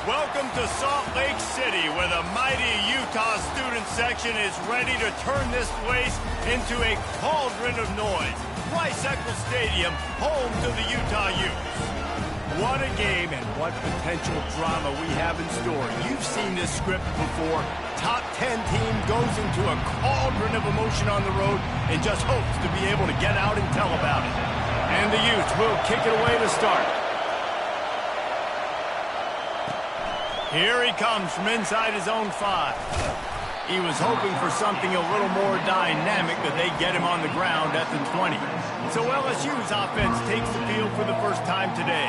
Welcome to Salt Lake City, where the mighty Utah student section is ready to turn this place into a cauldron of noise. Rice-Eccles Stadium, home to the Utah Utes. What a game and what potential drama we have in store. You've seen this script before. Top 10 team goes into a cauldron of emotion on the road and just hopes to be able to get out and tell about it. And the Utes will kick it away to start. Here he comes from inside his own 5. He was hoping for something a little more dynamic, but they get him on the ground at the 20. So LSU's offense takes the field for the first time today.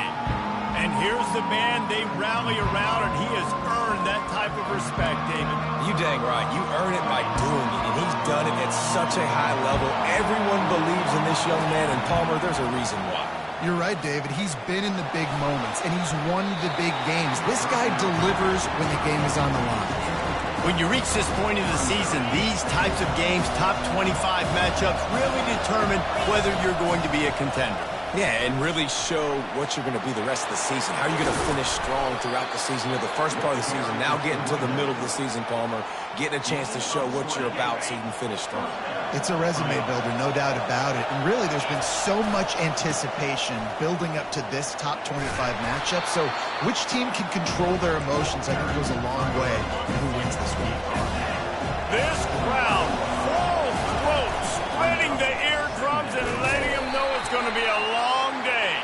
And here's the man they rally around, and he has earned that type of respect, David. You dang right. You earn it by doing it, and he's done it at such a high level. Everyone believes in this young man, and Palmer, there's a reason why. You're right, David. He's been in the big moments, and he's won the big games. This guy delivers when the game is on the line. When you reach this point of the season, these types of games, top 25 matchups, really determine whether you're going to be a contender. Yeah, and really show what you're going to be the rest of the season. How are you going to finish strong throughout the season, or the first part of the season, now getting to the middle of the season, Palmer, getting a chance to show what you're about so you can finish strong. It's a resume builder, no doubt about it. And really, there's been so much anticipation building up to this top 25 matchup. So which team can control their emotions, I think, goes a long way in who wins this week. This crowd, full throat, spreading the eardrums and letting them know it's going to be a long day.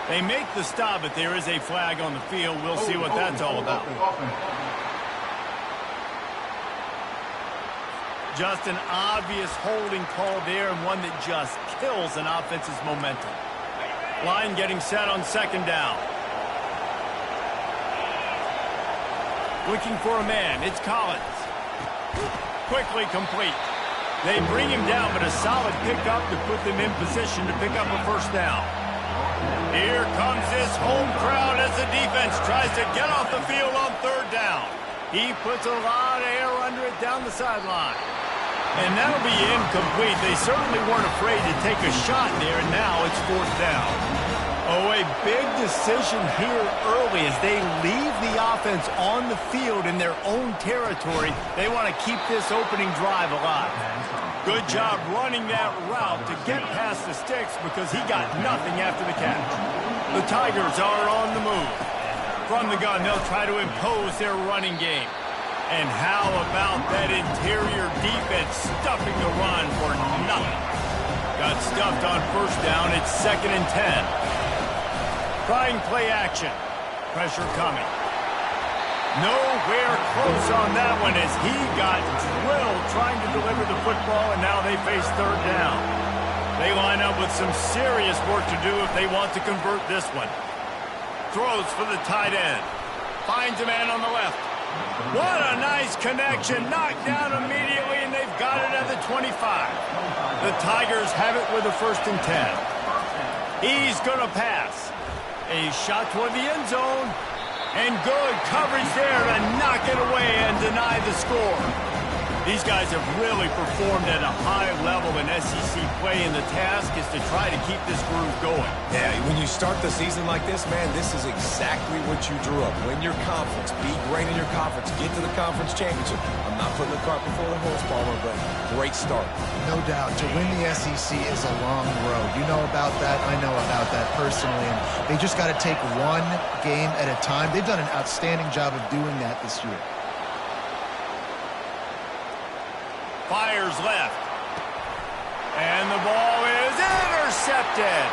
They make the stop, but there is a flag on the field. We'll see what that's all about. Just an obvious holding call there, and one that just kills an offense's momentum. Line getting set on second down. Looking for a man. It's Collins. Quickly complete. They bring him down, but a solid pickup to put them in position to pick up a first down. Here comes this home crowd as the defense tries to get off the field on third down. He puts a lot of air under it down the sideline. And that'll be incomplete. They certainly weren't afraid to take a shot there, and now it's fourth down. Oh, a big decision here early as they leave the offense on the field in their own territory. They want to keep this opening drive alive. Good job running that route to get past the sticks because he got nothing after the catch. The Tigers are on the move. From the gun, they'll try to impose their running game. And how about that interior defense stuffing the run for nothing? Got stuffed on first down. It's 2nd and 10. Trying play action. Pressure coming. Nowhere close on that one as he got drilled trying to deliver the football, and now they face third down. They line up with some serious work to do if they want to convert this one. Throws for the tight end. Finds a man on the left. What a nice connection. Knocked down immediately, and they've got it at the 25. The Tigers have it with a 1st and 10. He's going to pass. A shot toward the end zone. And good coverage there to knock it away and deny the score. These guys have really performed at a high level in SEC play, and the task is to try to keep this groove going. Yeah, when you start the season like this, man, this is exactly what you drew up. Win your conference, be great in your conference, get to the conference championship. I'm not putting the cart before the horse, Palmer, but great start. No doubt. To win the SEC is a long road. You know about that. I know about that personally. And they just got to take one game at a time. They've done an outstanding job of doing that this year. Fires left. And the ball is intercepted.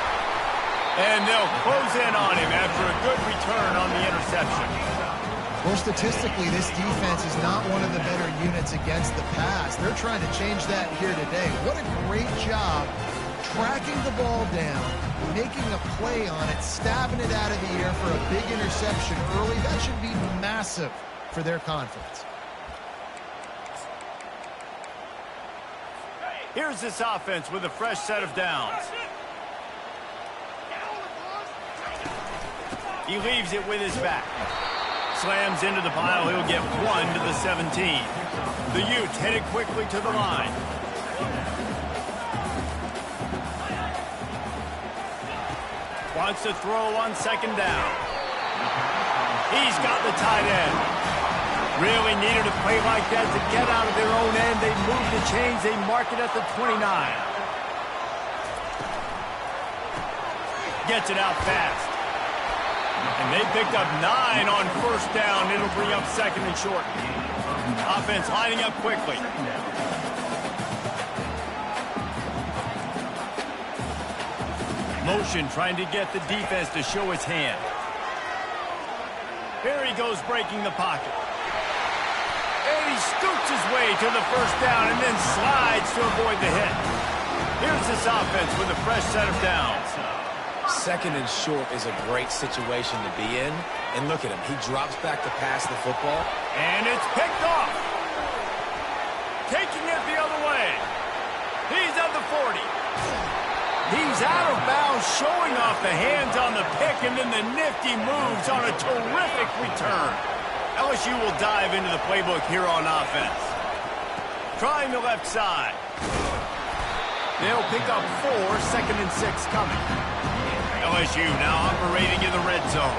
And they'll close in on him after a good return on the interception. Well, statistically, this defense is not one of the better units against the pass. They're trying to change that here today. What a great job tracking the ball down, making a play on it, stabbing it out of the air for a big interception early. That should be massive for their confidence. Here's this offense with a fresh set of downs. He leaves it with his back. Slams into the pile. He'll get 1 to the 17. The Utes headed quickly to the line. Wants to throw on second down. He's got the tight end. Really needed a play like that to get out of their own end. They move the chains. They mark it at the 29. Gets it out fast. And they picked up 9 on first down. It'll bring up second and short. Offense lining up quickly. Motion trying to get the defense to show his hand. Here he goes breaking the pocket. And he scoots his way to the first down and then slides to avoid the hit. Here's this offense with a fresh set of downs. Second and short is a great situation to be in. And look at him. He drops back to pass the football. And it's picked off. Taking it the other way. He's at the 40. He's out of bounds, showing off the hands on the pick, and then the nifty moves on a terrific return. LSU will dive into the playbook here on offense. Trying the left side. They'll pick up 4, second and 6 coming. LSU now operating in the red zone.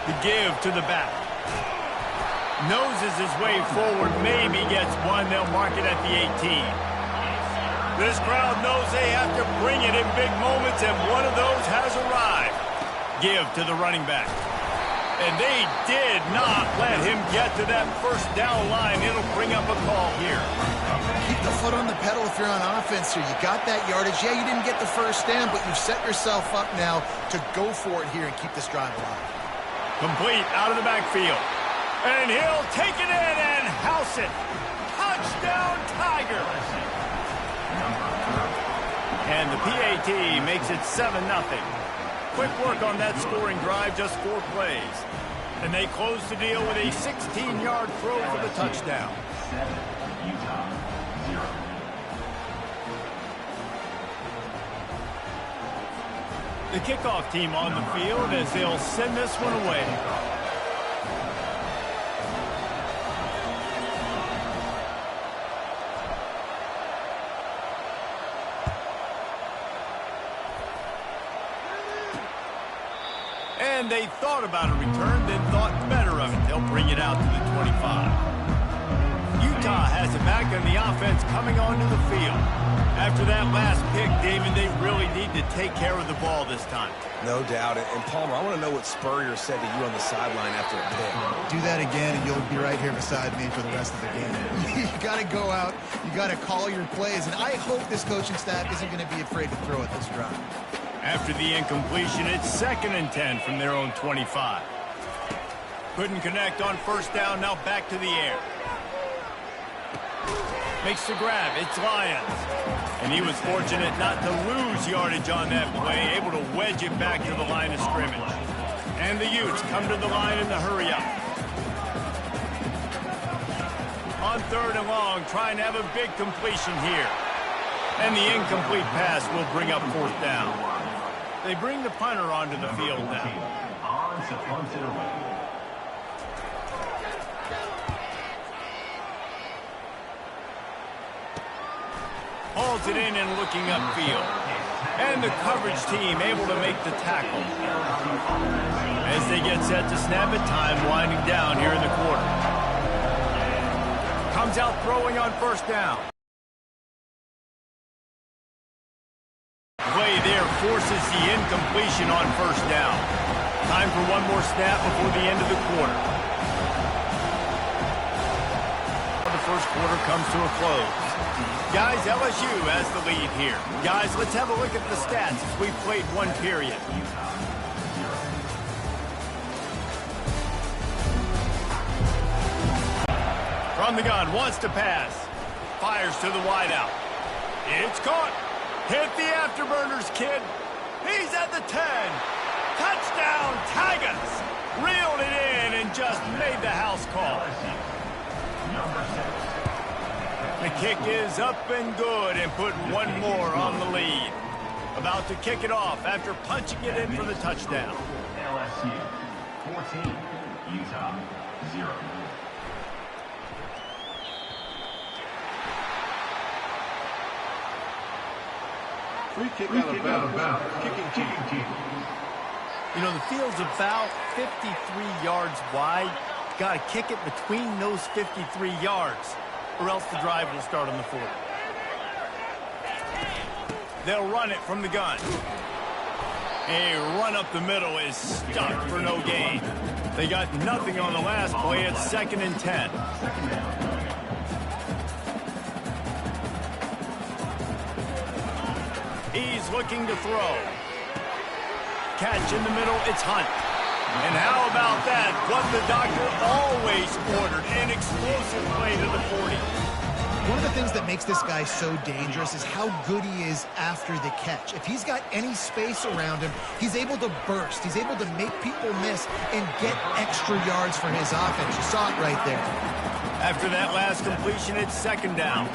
The give to the back. Noses his way forward, maybe gets one. They'll mark it at the 18. This crowd knows they have to bring it in big moments, and one of those has arrived. Give to the running back. And they did not let him get to that first down line. It'll bring up a call here. Keep the foot on the pedal if you're on offense here. You got that yardage. Yeah, you didn't get the first down, but you've set yourself up now to go for it here and keep this drive alive. Complete out of the backfield. And he'll take it in and house it. Touchdown, Tigers. And the PAT makes it 7-0. Quick work on that scoring drive, just 4 plays. And they close the deal with a 16-yard throw for the touchdown. Utah 0. The kickoff team on the field as they'll send this one away. And they thought about a return, then thought better of it. They'll bring it out to the 25. Utah has it back on the offense coming onto the field. After that last pick, David, they really need to take care of the ball this time. No doubt. And Palmer, I want to know what Spurrier said to you on the sideline after a pick. Do that again, and you'll be right here beside me for the rest of the game. You got to go out. You got to call your plays. And I hope this coaching staff isn't going to be afraid to throw at this drive. After the incompletion, it's 2nd and 10 from their own 25. Couldn't connect on first down, now back to the air. Makes the grab, it's Lyons. And he was fortunate not to lose yardage on that play, able to wedge it back to the line of scrimmage. And the Utes come to the line in the hurry up. On 3rd and long, trying to have a big completion here. And the incomplete pass will bring up 4th down. They bring the punter onto the field now. On to punt it away. Hauls it in and looking upfield. And the coverage team able to make the tackle. As they get set to snap it, time winding down here in the quarter. Comes out throwing on first down. Play there forces the incompletion on first down. Time for one more snap before the end of the quarter. The first quarter comes to a close. Guys, LSU has the lead here. Guys, let's have a look at the stats as we've played one period. From the gun, wants to pass. Fires to the wideout. It's caught. Hit the afterburners, kid. He's at the 10. Touchdown, Tigers. Reeled it in and just made the house call. The kick is up and good and put one more on the lead. About to kick it off after punching it in for the touchdown. LSU 14, Utah 0. Free kick out of bounds. Kicking team. You know, the field's about 53 yards wide. Got to kick it between those 53 yards, or else the drive will start on the 40. They'll run it from the gun. A run up the middle is stuck for no gain. They got nothing on the last play. It's 2nd and 10. He's looking to throw. Catch in the middle, it's Hunt. And how about that? What the doctor always ordered, an explosive play to the 40. One of the things that makes this guy so dangerous is how good he is after the catch. If he's got any space around him, he's able to burst. He's able to make people miss and get extra yards for his offense. You saw it right there. After that last completion, it's 2nd down.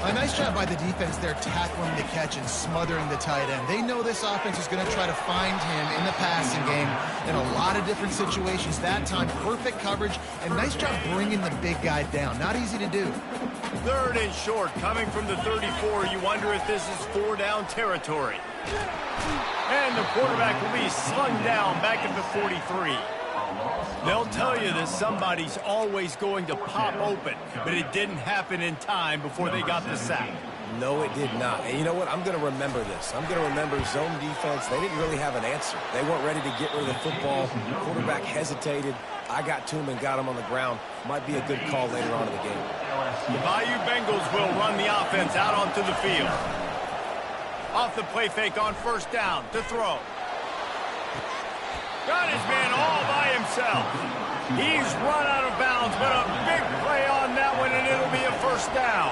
A nice job by the defense there tackling the catch and smothering the tight end. They know this offense is going to try to find him in the passing game in a lot of different situations. That time, perfect coverage, and nice job bringing the big guy down. Not easy to do. 3rd and short, coming from the 34. You wonder if this is 4-down territory. And the quarterback will be slung down back at the 43. They'll tell you that somebody's always going to pop open, but it didn't happen in time before they got the sack. No, it did not. And you know what? I'm going to remember this. I'm going to remember zone defense. They didn't really have an answer. They weren't ready to get rid of the football. The quarterback hesitated. I got to him and got him on the ground. Might be a good call later on in the game. The Bayou Bengals will run the offense out onto the field. Off the play fake on 1st down to throw. Got his man all by himself. He's run out of bounds, but a big play on that one, and it'll be a 1st down.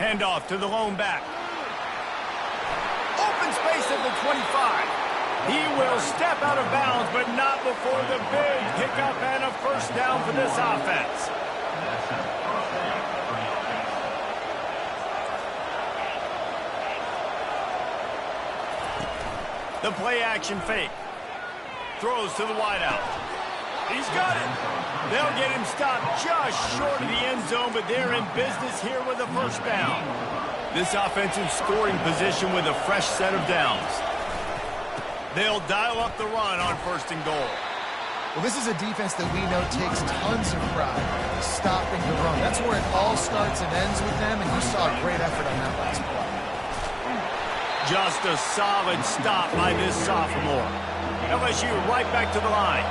Handoff to the lone back. Open space at the 25. He will step out of bounds, but not before the big pickup and a 1st down for this offense. The play action fake. Throws to the wideout. He's got it. They'll get him stopped just short of the end zone, but they're in business here with a 1st down. This offensive scoring position with a fresh set of downs. They'll dial up the run on 1st and goal. Well, this is a defense that we know takes tons of pride stopping the run. That's where it all starts and ends with them, and you saw a great effort on that last play. Just a solid stop by this sophomore. LSU right back to the line.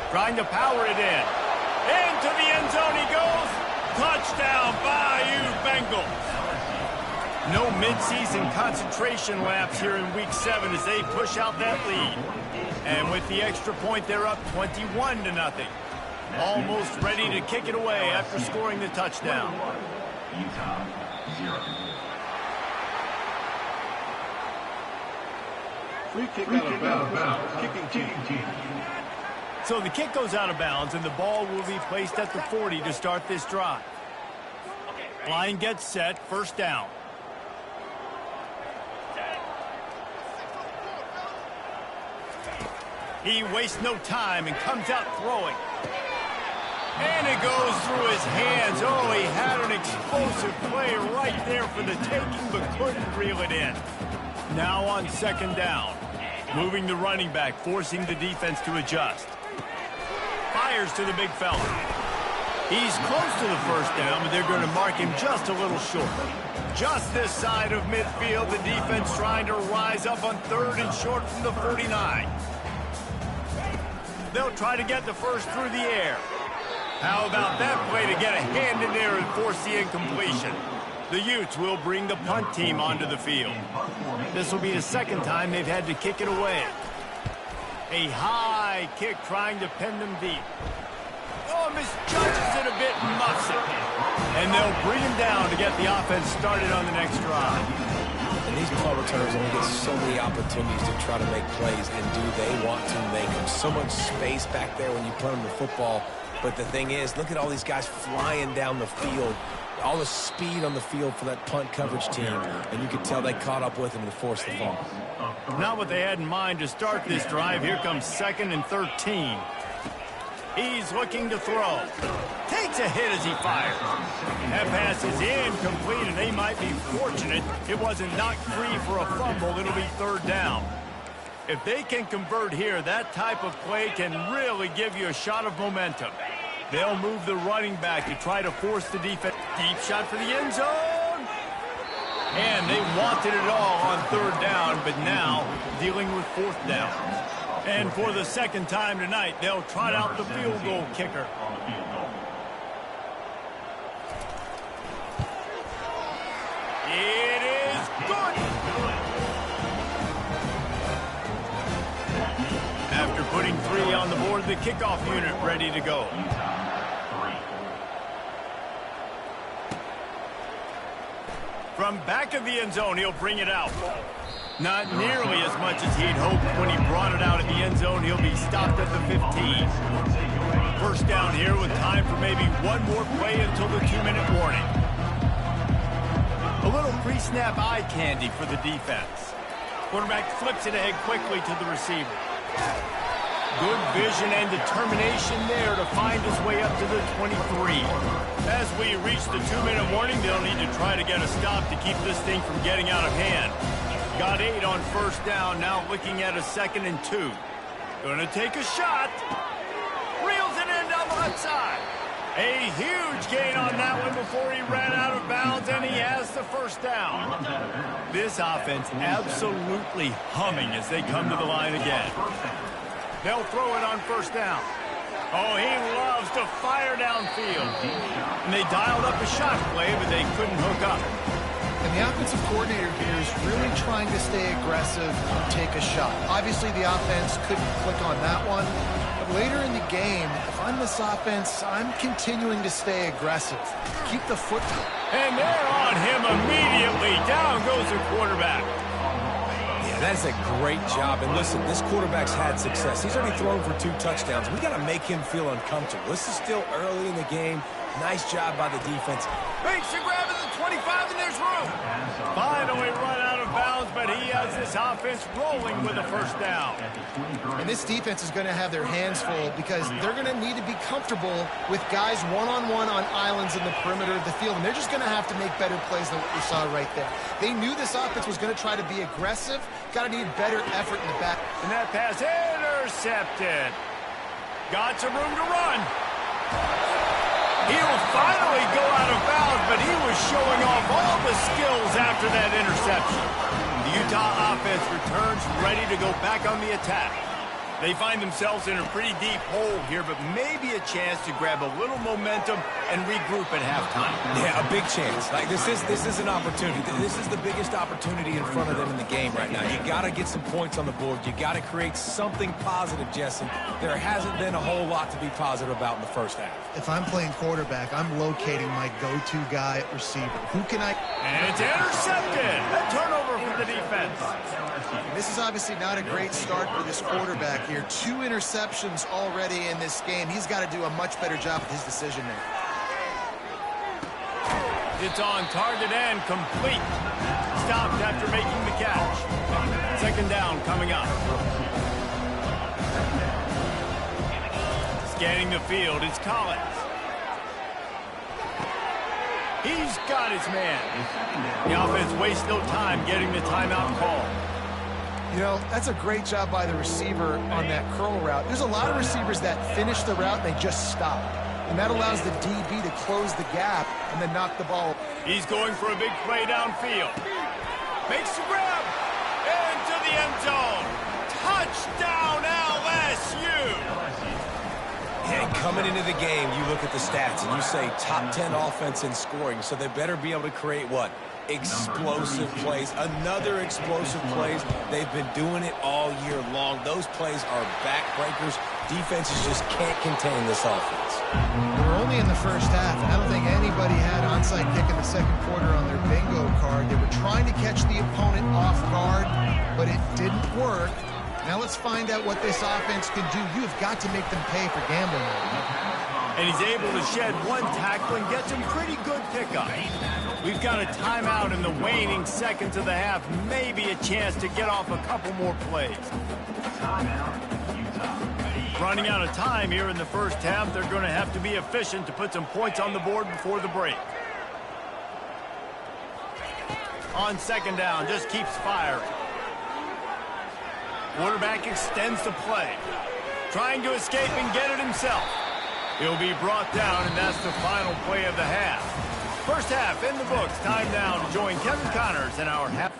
Trying to power it in. Into the end zone he goes. Touchdown, Bayou Bengals. No midseason concentration laps here in Week 7 as they push out that lead. And with the extra point, they're up 21-0. Almost ready to kick it away after scoring the touchdown. Utah 0. Free kick out of bounds. Kicking team. So the kick goes out of bounds, and the ball will be placed at the 40 to start this drive. Line gets set, 1st down. He wastes no time and comes out throwing. And it goes through his hands. Oh, he had an explosive play right there for the taking, but couldn't reel it in. Now on 2nd down. Moving the running back, forcing the defense to adjust. Fires to the big fella. He's close to the 1st down, but they're going to mark him just a little short. Just this side of midfield, the defense trying to rise up on 3rd and short from the 49. They'll try to get the 1st through the air. How about that play to get a hand in there and force the incompletion? The Utes will bring the punt team onto the field. This will be the 2nd time they've had to kick it away. A high kick trying to pin them deep. Oh, misjudges it a bit and muffs it. And they'll bring him down to get the offense started on the next drive. And these punt returners only get so many opportunities to try to make plays, and do they want to make them? So much space back there when you punt them the football. But the thing is, look at all these guys flying down the field. all the speed on the field for that punt coverage team, and you could tell they caught up with him and forced the fall. Not what they had in mind to start this drive. Here comes 2nd and 13. He's looking to throw. Takes a hit as he fires. That pass is incomplete, and they might be fortunate it wasn't knocked free for a fumble. It'll be 3rd down. If they can convert here, that type of play can really give you a shot of momentum. They'll move the running back to try to force the defense. Deep shot for the end zone. And they wanted it all on 3rd down, but now dealing with 4th down. And for the 2nd time tonight, they'll trot out the field goal kicker. It is good. After putting 3 on the board, the kickoff unit ready to go. From back of the end zone, he'll bring it out. Not nearly as much as he'd hoped when he brought it out at the end zone. He'll be stopped at the 15. 1st down here with time for maybe one more play until the 2-minute warning. A little pre-snap eye candy for the defense. Quarterback flips it ahead quickly to the receiver. Good vision and determination there to find his way up to the 23. As we reach the 2-minute warning, they'll need to try to get a stop to keep this thing from getting out of hand. Got 8 on 1st down, now looking at a 2nd and 2. Gonna take a shot. Reels it in down the left side. A huge gain on that one before he ran out of bounds, and he has the 1st down. This offense absolutely humming as they come to the line again. They'll throw it on 1st down. Oh, he loves to fire downfield. And they dialed up a shot play, but they couldn't hook up. And the offensive coordinator here is really trying to stay aggressive and take a shot. Obviously, the offense couldn't click on that one. But later in the game, if I'm this offense, I'm continuing to stay aggressive. Keep the foot. And they're on him immediately. Down goes the quarterback. Yeah, that's a great job. And listen, this quarterback's had success. He's already thrown for 2 touchdowns. We got to make him feel uncomfortable. This is still early in the game. Nice job by the defense. Makes the grab at the 25, and there's room. Finally run out of bounds, but he has this offense rolling with a 1st down. And this defense is going to have their hands full because they're going to need to be comfortable with guys one-on-one on islands in the perimeter of the field. And they're just going to have to make better plays than what we saw right there. They knew this offense was going to try to be aggressive. Got to need better effort in the back. And that pass intercepted. Got some room to run. He'll finally go out of bounds, but he was showing off all the skills after that interception. The Utah offense returns ready to go back on the attack. They find themselves in a pretty deep hole here, but maybe a chance to grab a little momentum and regroup at halftime. Yeah, a big chance. Like this is an opportunity. This is the biggest opportunity in front of them in the game right now. You got to get some points on the board. You got to create something positive, Jesse. There hasn't been a whole lot to be positive about in the 1st half. If I'm playing quarterback, I'm locating my go-to guy at receiver. Who can I... And it's intercepted. A turnover for the defense. This is obviously not a great start for this quarterback here. 2 interceptions already in this game. He's got to do a much better job with his decision making. It's on target and complete. Stopped after making the catch. 2nd down coming up. Scanning the field, it's Collins. He's got his man. The offense wastes no time getting the timeout call. You know, that's a great job by the receiver on that curl route. There's a lot of receivers that finish the route and they just stop. And that allows the DB to close the gap and then knock the ball. He's going for a big play downfield. Makes the grab. Into the end zone. Touchdown LSU. And coming into the game, you look at the stats and you say top 10 offense in scoring, so they better be able to create what? Explosive plays. Another explosive plays. They've been doing it all year long. Those plays are backbreakers. Defenses just can't contain this offense. We're only in the 1st half, and I don't think anybody had onside kick in the 2nd quarter on their bingo card. They were trying to catch the opponent off guard, but it didn't work. Now let's find out what this offense can do. You have got to make them pay for gambling. And he's able to shed one tackle and get some pretty good pickup. We've got a timeout in the waning seconds of the half. Maybe a chance to get off a couple more plays. Running out of time here in the first half. They're going to have to be efficient to put some points on the board before the break. On second down, just keeps firing. Quarterback extends the play. Trying to escape and get it himself. He'll be brought down, and that's the final play of the half. First half in the books. Time now to join Kevin Connors in our half.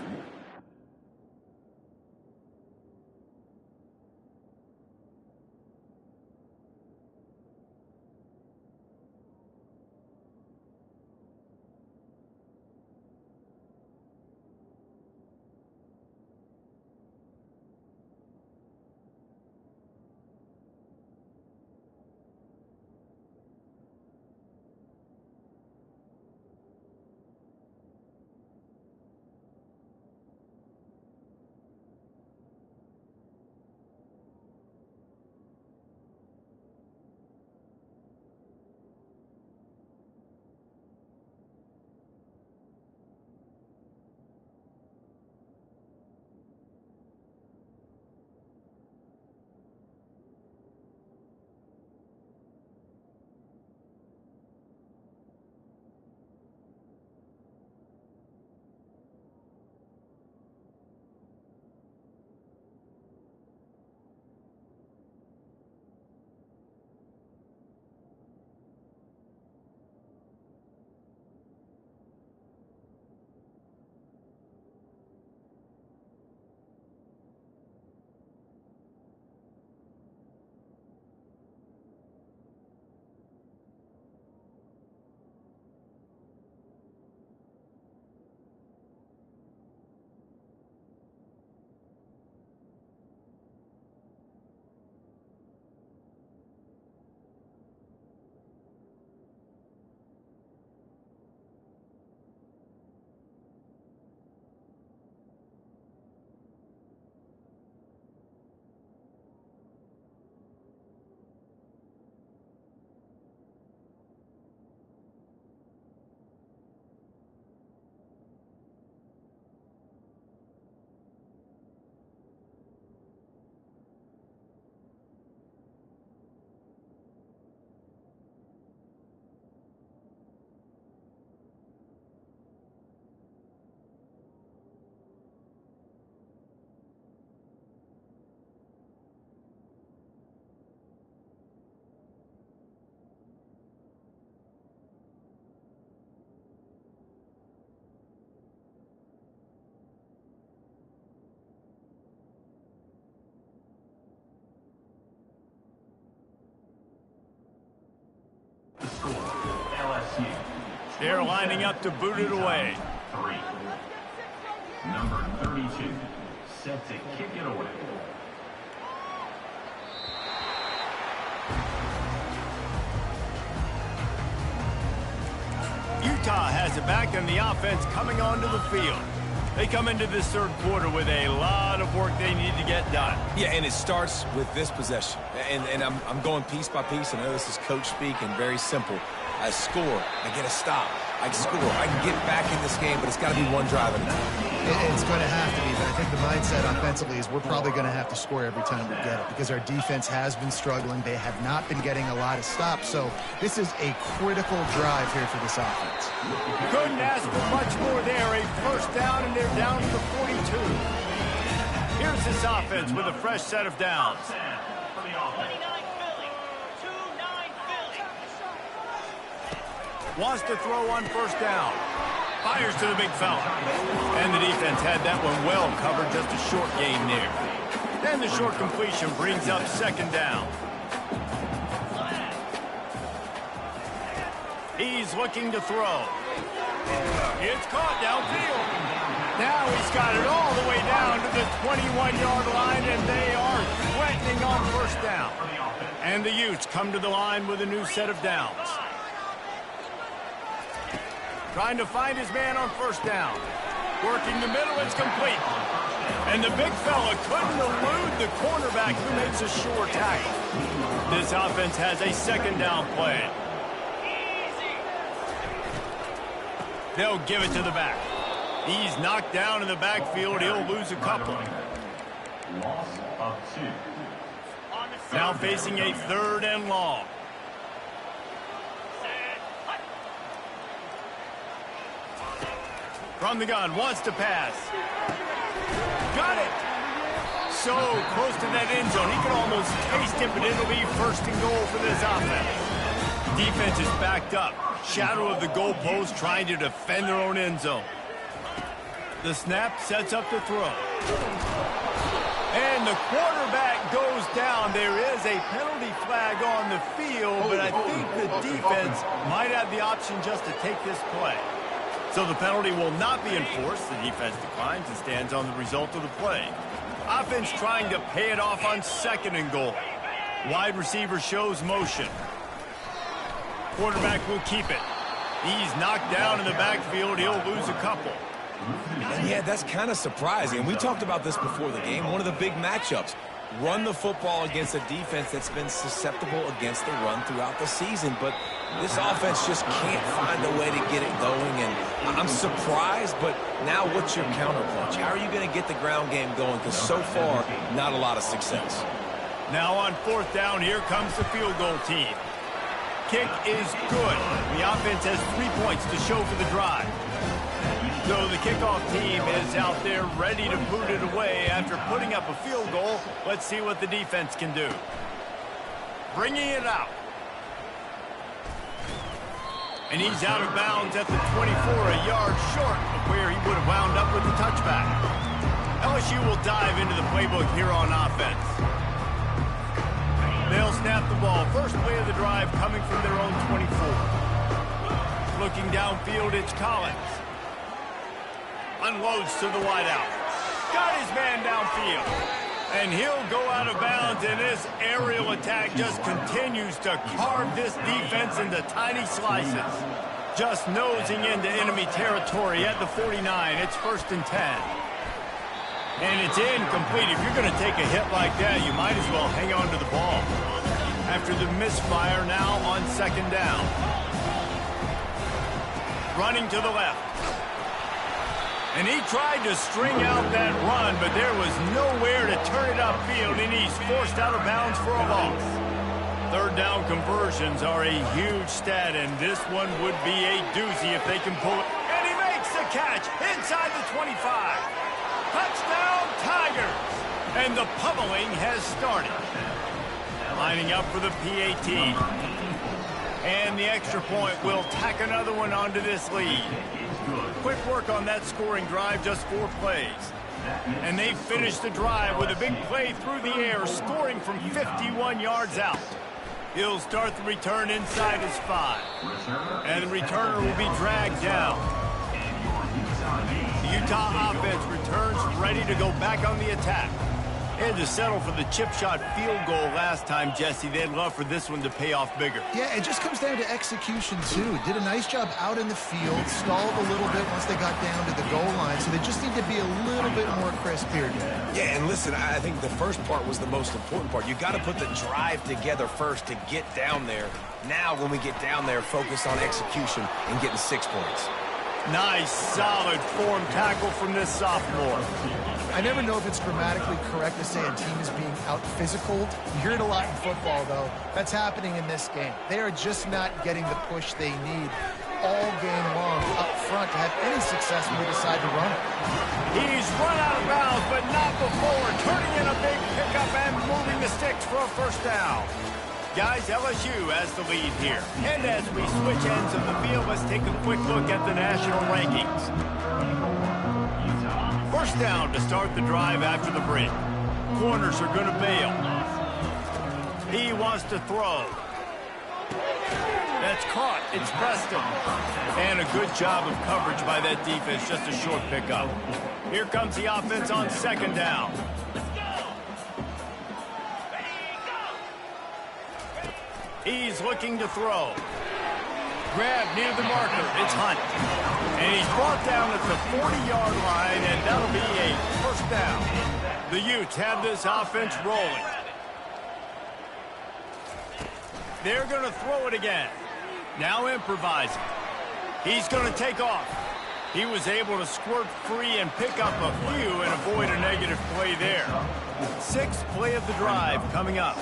They're lining up to boot it away. 3. Number 32, set to kick it away. Utah has it back, and the offense coming onto the field. They come into this third quarter with a lot of work they need to get done. Yeah, and it starts with this possession. And I'm going piece by piece. I know this is coach speak and very simple. I score, I get a stop, I score, I can get back in this game, but it's got to be one drive at a time. It's going to have to be, but I think the mindset offensively is we're probably going to have to score every time we get it because our defense has been struggling. They have not been getting a lot of stops, so this is a critical drive here for this offense. Couldn't ask for much more there. A first down, and they're down to the 42. Here's this offense with a fresh set of downs. Wants to throw on first down. Fires to the big fella. And the defense had that one well covered, just a short gain there. Then the short completion brings up second down. He's looking to throw. It's caught downfield. Now he's got it all the way down to the 21-yard line, and they are threatening on first down. And the Utes come to the line with a new set of downs. Trying to find his man on first down. Working the middle, it's complete. And the big fella couldn't elude the cornerback who makes a sure tackle. This offense has a second down play. They'll give it to the back. He's knocked down in the backfield. He'll lose a couple. Loss of 2. Now facing a 3rd and long. From the gun, wants to pass. Got it! So close to that end zone. He can almost taste it, but it'll be 1st and goal for this offense. Defense is backed up. Shadow of the goalpost trying to defend their own end zone. The snap sets up the throw. And the quarterback goes down. There is a penalty flag on the field, but I think the defense might have the option just to take this play. So the penalty will not be enforced. The defense declines and stands on the result of the play. Offense trying to pay it off on 2nd and goal. Wide receiver shows motion. Quarterback will keep it. He's knocked down in the backfield. He'll lose a couple. Yeah, that's kind of surprising. We talked about this before the game. One of the big matchups. Run the football against a defense that's been susceptible against the run throughout the season. But this offense just can't find a way to get it going. And I'm surprised, but now what's your counterpunch? How are you going to get the ground game going? Because so far, not a lot of success. Now on 4th down, here comes the field goal team. Kick is good. The offense has 3 points to show for the drive. So the kickoff team is out there ready to boot it away after putting up a field goal. Let's see what the defense can do. Bringing it out. And he's out of bounds at the 24, a yard short of where he would have wound up with the touchback. LSU will dive into the playbook here on offense. They'll snap the ball. First play of the drive coming from their own 24. Looking downfield, it's Collins. Unloads to the wideout. Got his man downfield. And he'll go out of bounds, and this aerial attack just continues to carve this defense into tiny slices. Just nosing into enemy territory at the 49. It's 1st and 10. And it's incomplete. If you're going to take a hit like that, you might as well hang on to the ball. After the misfire, now on 2nd down. Running to the left. And he tried to string out that run, but there was nowhere to turn it upfield, and he's forced out of bounds for a loss. 3rd down conversions are a huge stat, and this one would be a doozy if they can pull it. And he makes the catch inside the 25. Touchdown, Tigers! And the pummeling has started. Lining up for the PAT. And the extra point will tack another one onto this lead. Quick work on that scoring drive, just 4 plays. And they finish the drive with a big play through the air, scoring from 51 yards out. He'll start the return inside his 5. And the returner will be dragged down. The Utah offense returns ready to go back on the attack. Had to settle for the chip shot field goal last time, Jesse. They'd love for this one to pay off bigger. Yeah, it just comes down to execution, too. Did a nice job out in the field, stalled a little bit once they got down to the goal line, so they just need to be a little bit more crisp here. Yeah, and listen, I think the first part was the most important part. You got to put the drive together first to get down there. Now, when we get down there, focus on execution and getting 6 points. Nice, solid form tackle from this sophomore. I never know if it's grammatically correct to say a team is being out-physicaled. You hear it a lot in football, though. That's happening in this game. They are just not getting the push they need all game long up front to have any success when they decide to run it. He's run out of bounds, but not before. Turning in a big pickup and moving the sticks for a 1st down. Guys, LSU has the lead here. And as we switch ends of the field, let's take a quick look at the national rankings. 1st down to start the drive after the break. Corners are going to bail. He wants to throw. That's caught. It's Preston. And a good job of coverage by that defense. Just a short pickup. Here comes the offense on 2nd down. He's looking to throw. grab near the marker. It's Hunt. And he's brought down at the 40-yard line, and that'll be a first down. The Utes have this offense rolling. They're going to throw it again. Now improvising. He's going to take off. He was able to squirt free and pick up a few and avoid a negative play there. Sixth play of the drive coming up.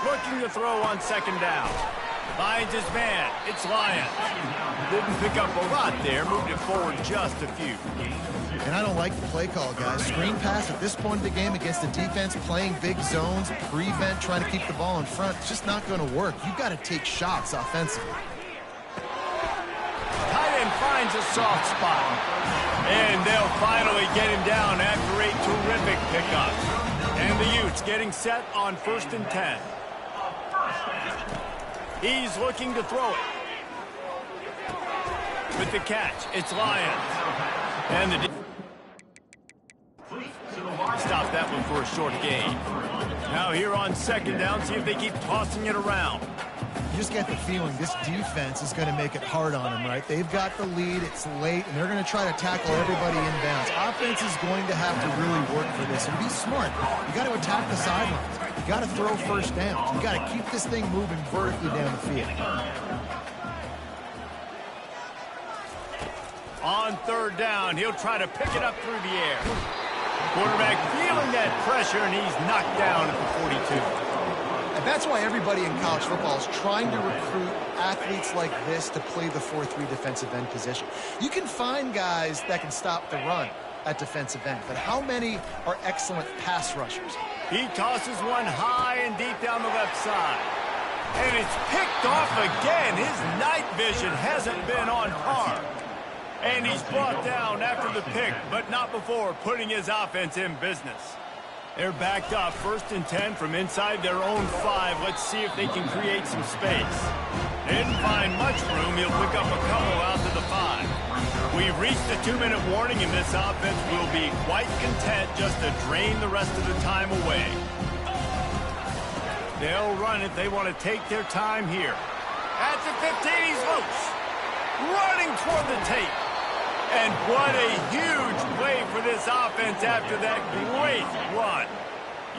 Looking to throw on second down. Finds his man. It's Lyons. Didn't pick up a lot there. Moved it forward just a few. And I don't like the play call, guys. Screen pass at this point of the game against the defense, playing big zones, prevent, trying to keep the ball in front. It's just not going to work. You've got to take shots offensively. Tight end finds a soft spot. And they'll finally get him down after a terrific pickup. And the Utes getting set on 1st and 10. He's looking to throw it. With the catch, it's Lyons. And the stop that one for a short gain. Now here on second down, see if they keep tossing it around. You just get the feeling this defense is going to make it hard on them, right? They've got the lead, it's late, and they're going to try to tackle everybody inbounds. Offense is going to have to really work for this and be smart. You got to attack the sidelines. You got to throw first downs. You got to keep this thing moving vertically down the field. On third down, he'll try to pick it up through the air. Quarterback feeling that pressure, and he's knocked down at the 42. And that's why everybody in college football is trying to recruit athletes like this to play the 4-3 defensive end position. You can find guys that can stop the run at defensive end, but how many are excellent pass rushers? He tosses one high and deep down the left side. And it's picked off again. His night vision hasn't been on par. And he's brought down after the pick, but not before putting his offense in business. They're backed up 1st and 10 from inside their own 5. Let's see if they can create some space. They didn't find much room. He'll pick up a couple out to the 5. We've reached the 2-minute warning, and this offense will be quite content just to drain the rest of the time away. They'll run it. They want to take their time here. At the 15, he's loose. Running toward the tape. And what a huge play for this offense after that great run.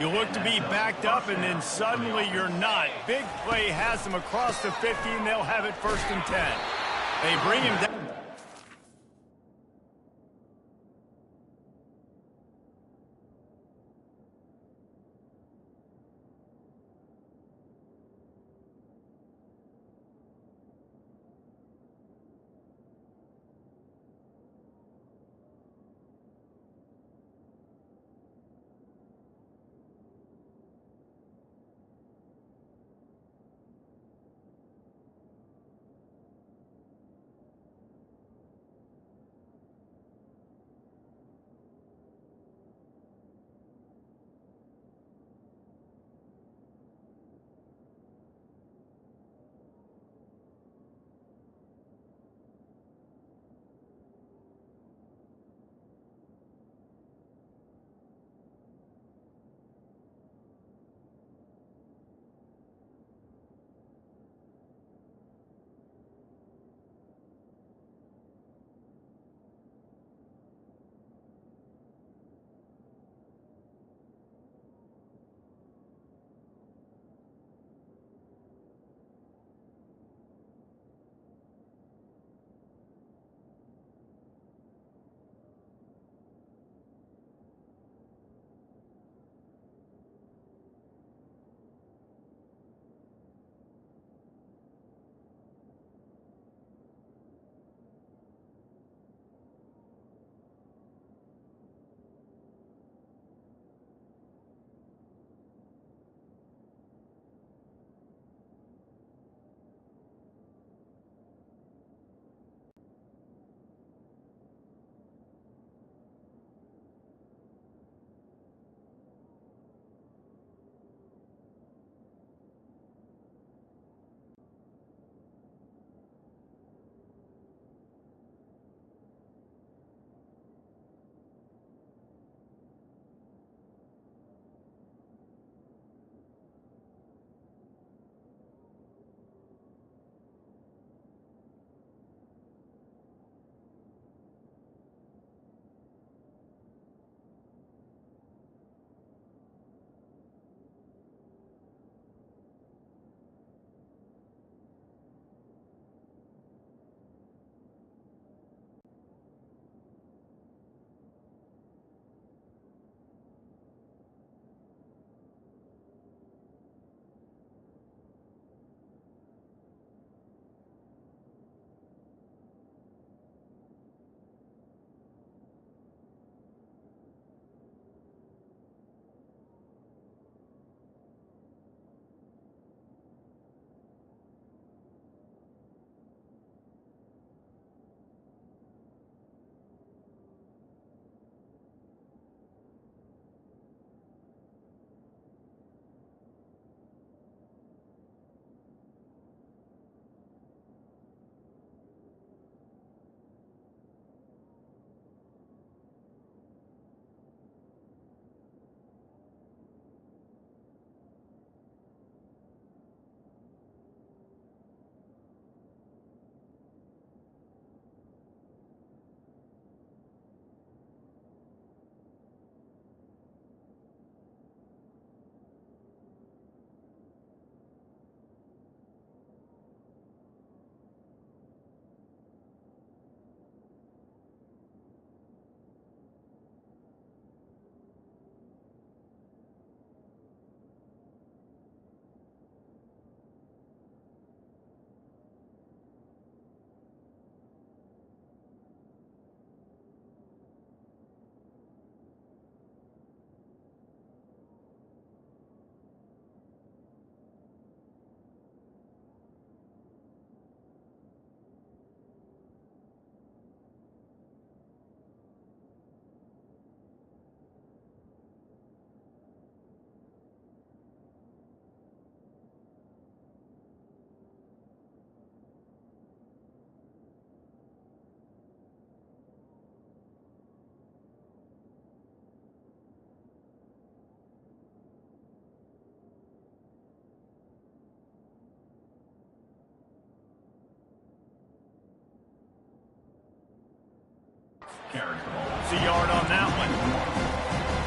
You look to be backed up, and then suddenly you're not. Big play has them across the 50, and they'll have it 1st and 10. They bring him down.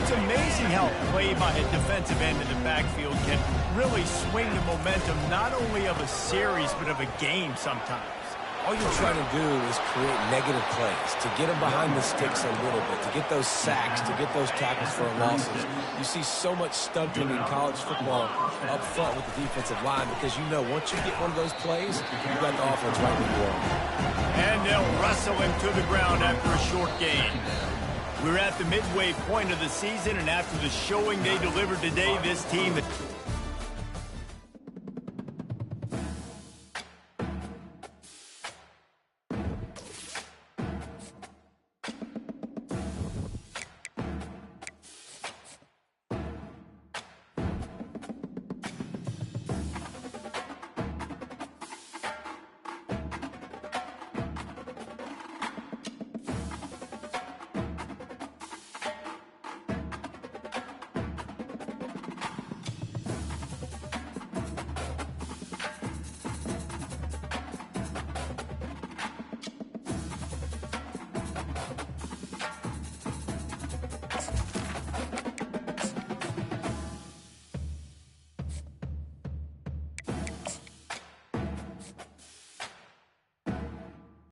It's amazing how play by a defensive end in the backfield can really swing the momentum not only of a series but of a game sometimes. All you're trying to do is create negative plays, to get them behind the sticks a little bit, to get those sacks, to get those tackles for losses. You see so much stunting in college football up front with the defensive line because you know once you get one of those plays, you got the offense right where you want. And they'll wrestle him to the ground after a short gain. We're at the midway point of the season, and after the showing they delivered today, this team